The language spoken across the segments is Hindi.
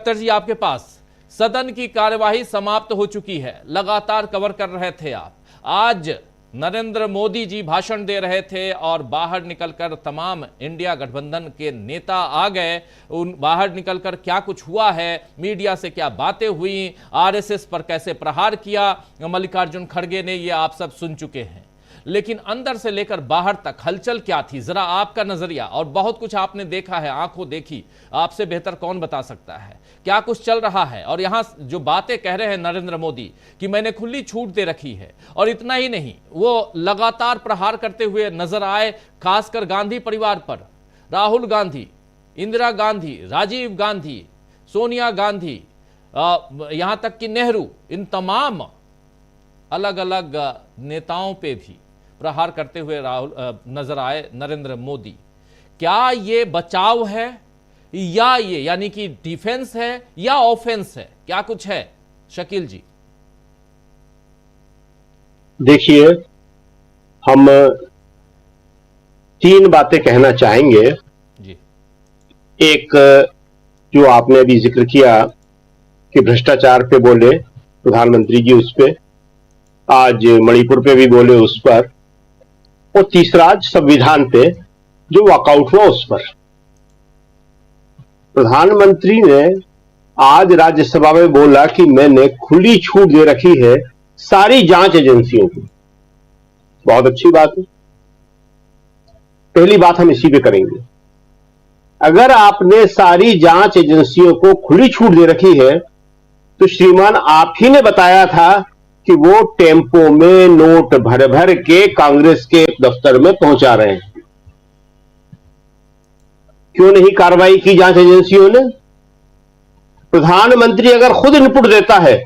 अख्तर जी आपके पास। सदन की कार्यवाही समाप्त हो चुकी है, लगातार कवर कर रहे थे आप। आज नरेंद्र मोदी जी भाषण दे रहे थे और बाहर निकलकर तमाम इंडिया गठबंधन के नेता आ गए। उन बाहर निकलकर क्या कुछ हुआ है, मीडिया से क्या बातें हुई, आरएसएस पर कैसे प्रहार किया मल्लिकार्जुन खड़गे ने, ये आप सब सुन चुके हैं। लेकिन अंदर से लेकर बाहर तक हलचल क्या थी, जरा आपका नजरिया। और बहुत कुछ आपने देखा है, आंखों देखी, आपसे बेहतर कौन बता सकता है क्या कुछ चल रहा है। और यहां जो बातें कह रहे हैं नरेंद्र मोदी कि मैंने खुली छूट दे रखी है, और इतना ही नहीं, वो लगातार प्रहार करते हुए नजर आए, खासकर गांधी परिवार पर। राहुल गांधी, इंदिरा गांधी, राजीव गांधी, सोनिया गांधी, यहां तक कि नेहरू, इन तमाम अलग अलग नेताओं पे भी प्रहार करते हुए राहुल नजर आए नरेंद्र मोदी। क्या ये बचाव है या ये यानी कि डिफेंस है या ऑफेंस है, क्या कुछ है शकील जी? देखिए, हम तीन बातें कहना चाहेंगे जी। एक, जो आपने अभी जिक्र किया कि भ्रष्टाचार पे बोले प्रधानमंत्री जी, उस पे आज मणिपुर पे भी बोले उस पर, और तीसरा संविधान पे जो वॉकआउट हुआ उस पर। प्रधानमंत्री ने आज राज्यसभा में बोला कि मैंने खुली छूट दे रखी है सारी जांच एजेंसियों को। बहुत अच्छी बात है। पहली बात हम इसी पे करेंगे। अगर आपने सारी जांच एजेंसियों को खुली छूट दे रखी है तो श्रीमान आप ही ने बताया था कि वो टेम्पो में नोट भर भर के कांग्रेस के दफ्तर में पहुंचा रहे हैं। क्यों नहीं कार्रवाई की जांच एजेंसियों ने? प्रधानमंत्री अगर खुद इनपुट देता है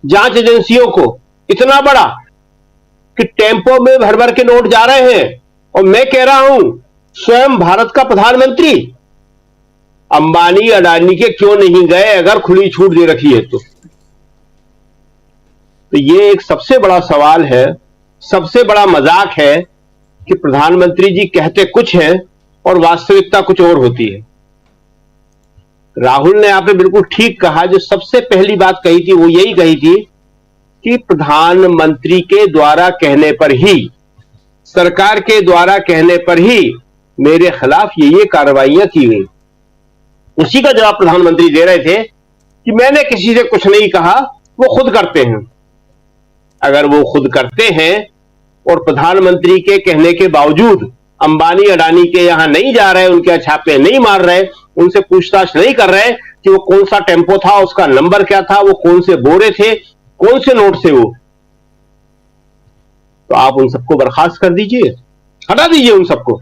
जांच एजेंसियों को इतना बड़ा कि टेम्पो में भर भर के नोट जा रहे हैं, और मैं कह रहा हूं स्वयं भारत का प्रधानमंत्री अंबानी अडानी के क्यों नहीं गए अगर खुली छूट दे रखी है तो ये एक सबसे बड़ा सवाल है, सबसे बड़ा मजाक है कि प्रधानमंत्री जी कहते कुछ है और वास्तविकता कुछ और होती है। राहुल ने आपने बिल्कुल ठीक कहा, जो सबसे पहली बात कही थी वो यही कही थी कि प्रधानमंत्री के द्वारा कहने पर ही, सरकार के द्वारा कहने पर ही मेरे खिलाफ ये कार्रवाइयां की गई। उसी का जवाब प्रधानमंत्री दे रहे थे कि मैंने किसी से कुछ नहीं कहा, वो खुद करते हैं। अगर वो खुद करते हैं और प्रधानमंत्री के कहने के बावजूद अंबानी अडानी के यहां नहीं जा रहे, उनके छापे नहीं मार रहे, उनसे पूछताछ नहीं कर रहे कि वो कौन सा टेम्पो था, उसका नंबर क्या था, वो कौन से बोरे थे, कौन से नोट से वो, तो आप उन सबको बर्खास्त कर दीजिए, हटा दीजिए उन सबको।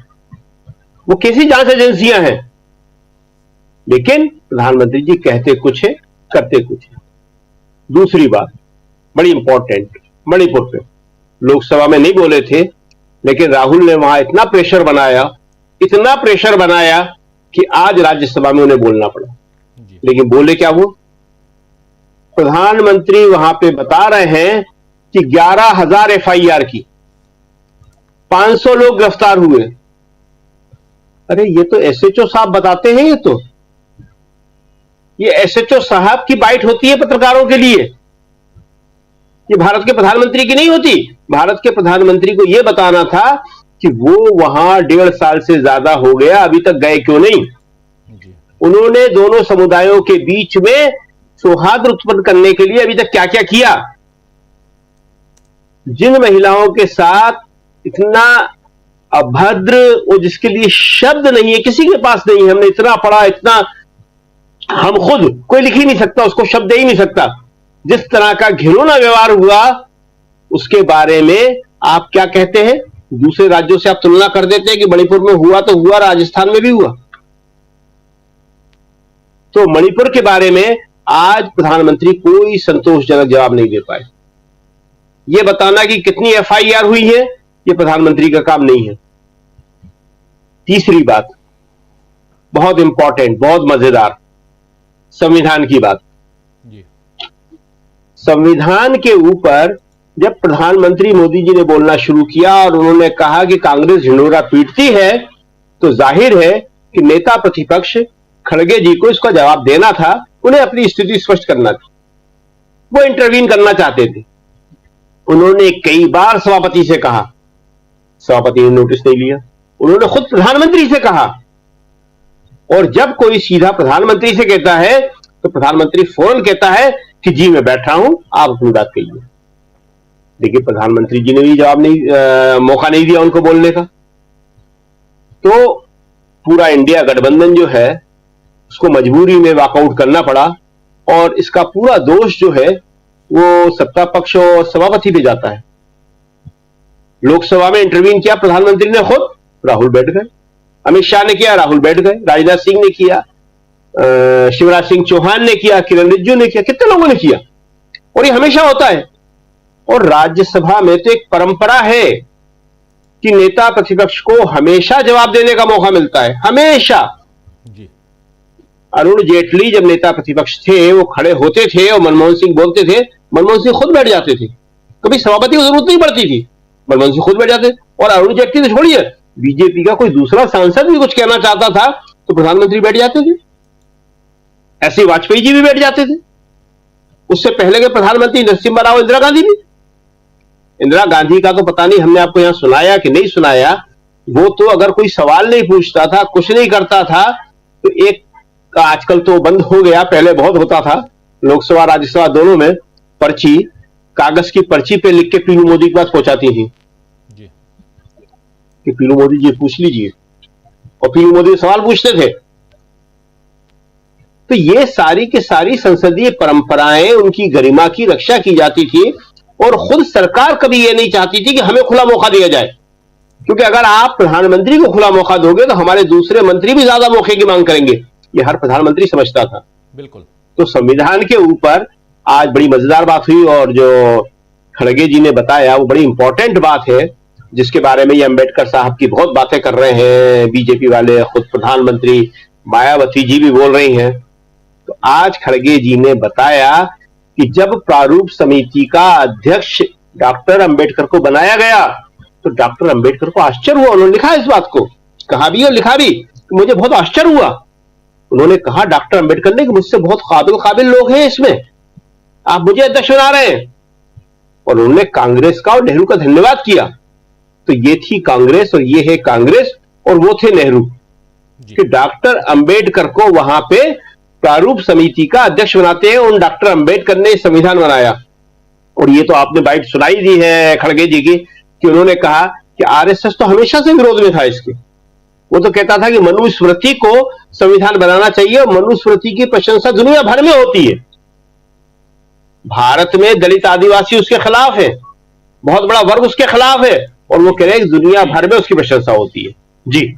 वो कैसी जांच एजेंसियां हैं? लेकिन प्रधानमंत्री जी कहते कुछ है, करते कुछ है। दूसरी बात बड़ी इंपॉर्टेंट, मणिपुर पे लोकसभा में नहीं बोले थे, लेकिन राहुल ने वहां इतना प्रेशर बनाया कि आज राज्यसभा में उन्हें बोलना पड़ा। लेकिन बोले क्या वो? प्रधानमंत्री वहां पे बता रहे हैं कि 11,000 एफआईआर की, 500 लोग गिरफ्तार हुए। अरे ये तो एसएचओ साहब बताते हैं। ये एसएचओ साहब की बाइट होती है पत्रकारों के लिए, ये भारत के प्रधानमंत्री की नहीं होती। भारत के प्रधानमंत्री को यह बताना था कि वो वहां 1.5 साल से ज्यादा हो गया, अभी तक गए क्यों नहीं। उन्होंने दोनों समुदायों के बीच में सौहार्द उत्पन्न करने के लिए अभी तक क्या क्या किया। जिन महिलाओं के साथ इतना अभद्र, वो जिसके लिए शब्द नहीं है, किसी के पास नहीं है, हमने इतना पढ़ा, इतना हम खुद कोई लिख ही नहीं सकता, उसको शब्द दे ही नहीं सकता, जिस तरह का घिनौना व्यवहार हुआ, उसके बारे में आप क्या कहते हैं? दूसरे राज्यों से आप तुलना कर देते हैं कि मणिपुर में हुआ तो हुआ, राजस्थान में भी हुआ। तो मणिपुर के बारे में आज प्रधानमंत्री कोई संतोषजनक जवाब नहीं दे पाए। यह बताना कि कितनी एफआईआर हुई है, यह प्रधानमंत्री का काम नहीं है। तीसरी बात बहुत इंपॉर्टेंट, बहुत मजेदार, संविधान की बात। संविधान के ऊपर जब प्रधानमंत्री मोदी जी ने बोलना शुरू किया और उन्होंने कहा कि कांग्रेस ढिंढोरा पीटती है, तो जाहिर है कि नेता प्रतिपक्ष खड़गे जी को इसका जवाब देना था उन्हें अपनी स्थिति स्पष्ट करना थी, वो इंटरवीन करना चाहते थे। उन्होंने कई बार सभापति से कहा, सभापति ने नोटिस नहीं लिया। उन्होंने खुद प्रधानमंत्री से कहा, और जब कोई सीधा प्रधानमंत्री से कहता है तो प्रधानमंत्री फौरन कहता है कि जी मैं बैठ रहा हूं, आप अपनी बात कहिए। देखिए प्रधानमंत्री जी ने भी जवाब नहीं, मौका नहीं दिया उनको बोलने का। तो पूरा इंडिया गठबंधन जो है उसको मजबूरी में वॉकआउट करना पड़ा, और इसका पूरा दोष जो है वो सत्ता पक्ष और सभापति पे जाता है। लोकसभा में इंटरवीन किया प्रधानमंत्री ने खुद, राहुल बैठ गए। अमित शाह ने किया, राहुल बैठ गए। राजनाथ सिंह ने किया, शिवराज सिंह चौहान ने किया, किरण रिजिजू ने किया, कितने लोगों ने किया, और ये हमेशा होता है। और राज्यसभा में तो एक परंपरा है कि नेता प्रतिपक्ष को हमेशा जवाब देने का मौका मिलता है, हमेशा। जी। अरुण जेटली जब नेता प्रतिपक्ष थे वो खड़े होते थे और मनमोहन सिंह बोलते थे, मनमोहन सिंह खुद बैठ जाते थे, कभी सभापति की जरूरत नहीं पड़ती थी, मनमोहन सिंह खुद बैठ जाते। और अरुण जेटली तो छोड़िए, बीजेपी का कोई दूसरा सांसद भी कुछ कहना चाहता था तो प्रधानमंत्री बैठ जाते थे। ऐसे वाजपेयी जी भी बैठ जाते थे। उससे पहले के प्रधानमंत्री नरसिम्हा राव, इंदिरा गांधी भी। इंदिरा गांधी का तो पता नहीं हमने आपको यहां सुनाया कि नहीं सुनाया। वो तो अगर कोई सवाल नहीं पूछता था, कुछ नहीं करता था, तो एक, आजकल तो बंद हो गया, पहले बहुत होता था लोकसभा राज्यसभा दोनों में, पर्ची, कागज की पर्ची पे लिख के पीलू मोदी के पास पहुंचाती थी जी। कि पीलू मोदी जी पूछ लीजिए, और पीलू मोदी सवाल पूछते थे। तो ये सारी के सारी संसदीय परंपराएं, उनकी गरिमा की रक्षा की जाती थी, और खुद सरकार कभी ये नहीं चाहती थी कि हमें खुला मौका दिया जाए, क्योंकि अगर आप प्रधानमंत्री को खुला मौका दोगे तो हमारे दूसरे मंत्री भी ज्यादा मौके की मांग करेंगे, ये हर प्रधानमंत्री समझता था। बिल्कुल। तो संविधान के ऊपर आज बड़ी मजेदार बात हुई, और जो खड़गे जी ने बताया वो बड़ी इंपॉर्टेंट बात है, जिसके बारे में ये अंबेडकर साहब की बहुत बातें कर रहे हैं बीजेपी वाले, खुद प्रधानमंत्री मायावती जी भी बोल रही हैं। तो आज खड़गे जी ने बताया कि जब प्रारूप समिति का अध्यक्ष डॉक्टर अंबेडकर को बनाया गया तो डॉक्टर अंबेडकर को आश्चर्य हुआ। उन्होंने लिखा इस बात को, कहा भी और लिखा भी, मुझे बहुत आश्चर्य हुआ। उन्होंने कहा डॉक्टर अंबेडकर ने कि मुझसे बहुत काबिल लोग हैं इसमें, आप मुझे अध्यक्ष बना रहे हैं। और उन्होंने कांग्रेस का और नेहरू का धन्यवाद किया। तो ये थी कांग्रेस और ये है कांग्रेस, और वो थे नेहरू, कि डॉक्टर अंबेडकर को वहां पे प्रारूप समिति का अध्यक्ष बनाते हैं। उन डॉक्टर अंबेडकर ने संविधान बनाया। और ये तो आपने बाइट सुनाई दी है खड़गे जी की, कि उन्होंने कहा कि आरएसएस तो हमेशा से विरोध में था इसके। वो तो कहता था कि मनुस्मृति को संविधान बनाना चाहिए, और मनुस्मृति की प्रशंसा दुनिया भर में होती है। भारत में दलित आदिवासी उसके खिलाफ है, बहुत बड़ा वर्ग उसके खिलाफ है, और वो कह रहे हैं कि दुनिया भर में उसकी प्रशंसा होती है। जी।